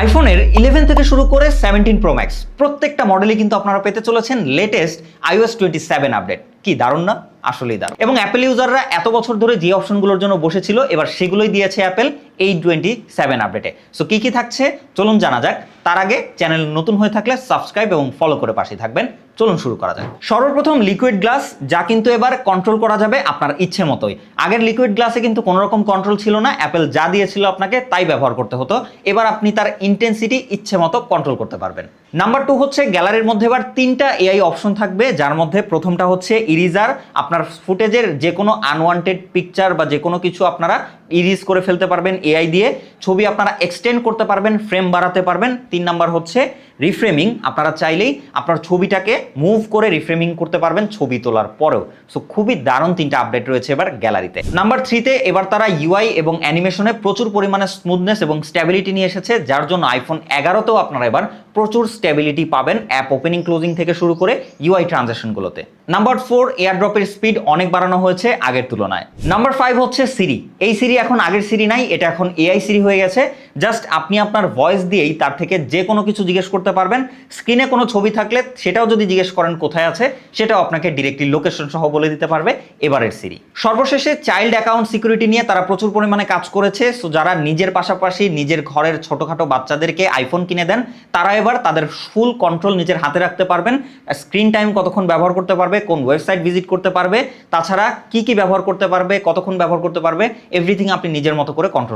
আইফোনের 11 থেকে শুরু করে 17 প্রো ম্যাক্স প্রত্যেকটা মডেলই কিন্তু আপনারা পেতে চলেছেন লেটেস্ট iOS 27 আপডেট। কি দারুণ না? আসলেই দারুণ। এবং অ্যাপেল ইউজাররা এত বছর ধরে যে অপশনগুলোর জন্য বসেছিল এবার সেগুলোই দিয়েছে অ্যাপেল এই 27 আপডেটে। সো কি কি থাকছে চলুন জানা যাক। তার আগে চ্যানেল নতুন হয়ে থাকলে সাবস্ক্রাইব এবং ফলো করে পাশে থাকবেন। চলুন শুরু করা যাক। সর্বপ্রথম লিকুইড গ্লাস, যা কিন্তু এবার কন্ট্রোল করা যাবে আপনার ইচ্ছে মতোই। আগের লিকুইড গ্লাসে কিন্তু কোনো রকম কন্ট্রোল ছিল না, অ্যাপেল যা দিয়েছিল আপনাকে তাই ব্যবহার করতে হতো। এবার আপনি তার ইন্টেন্সিটি ইচ্ছে মতো কন্ট্রোল করতে পারবেন। নাম্বার 2 হচ্ছে গ্যালারির মধ্যে এবার 3টা এআই অপশন থাকবে, যার মধ্যে প্রথমটা হচ্ছে ইরিজার। আপনার ফুটেজের যে কোনো আনওয়ান্টেড পিকচার বা যে কোনো কিছু আপনারা ইরিজ করে ফেলতে পারবেন এআই দিয়ে। ছবি আপনারা এক্সটেন্ড করতে পারবেন, ফ্রেম বাড়াতে পারবেন। 3 নাম্বার হচ্ছে রিফ্রেমিং, আপনারা চাইলেই আপনার ছবিটাকে মুভ করে রিফ্রেমিং করতে পারবেন ছবি তোলার পরেও। সো খুবই দারুণ 3টা আপডেট রয়েছে এবার গ্যালারিতে। নাম্বার 3তে এবার তারা ইউআই এবং অ্যানিমেশনে প্রচুর পরিমাণে স্মুথনেস এবং স্ট্যাবিলিটি নিয়ে এসেছে, যার জন্য আইফোন 11তেও আপনারা এবার প্রচুর স্ট্যাবিলিটি পাবেন অ্যাপ ওপেনিং ক্লোজিং থেকে শুরু করে ইউআই ট্রানজ্যাকশনগুলোতে। নাম্বার 4, এয়ারড্রপের স্পিড অনেক বাড়ানো হয়েছে আগের তুলনায়। নাম্বার 5 হচ্ছে সিরি। এই সিরি এখন আগের সিরি নাই, এটা এখন এআই সিরি হয়ে গেছে। জাস্ট আপনি আপনার ভয়েস দিয়েই তার থেকে যে কোনো কিছু জিজ্ঞেস করতে পারবেন। স্ক্রিনে কোনো ছবি থাকলে সেটাও যদি জিজ্ঞেস করেন কোথায় আছে, সেটাও আপনাকে ডিরেক্টলি লোকেশন সহ বলে দিতে পারবে এবারের সিরি। সর্বশেষে চাইল্ড অ্যাকাউন্ট সিকিউরিটি নিয়ে তারা প্রচুর পরিমাণে কাজ করেছে। সো যারা নিজের পাশাপাশি নিজের ঘরের ছোটোখাটো বাচ্চাদেরকে আইফোন কিনে দেন, তারা এবার তাদের ফুল কন্ট্রোল নিজের হাতে রাখতে পারবেন। স্ক্রিন টাইম কতক্ষণ ব্যবহার করতে পারবে, কোন ওয়েবসাইট ভিজিট করতে পারবে, তাছাড়া কি কি ব্যবহার করতে পারবে, কতক্ষণ ব্যবহার করতে পারবে, এভরিথিং আপনি নিজের মতো করে কন্ট্রোল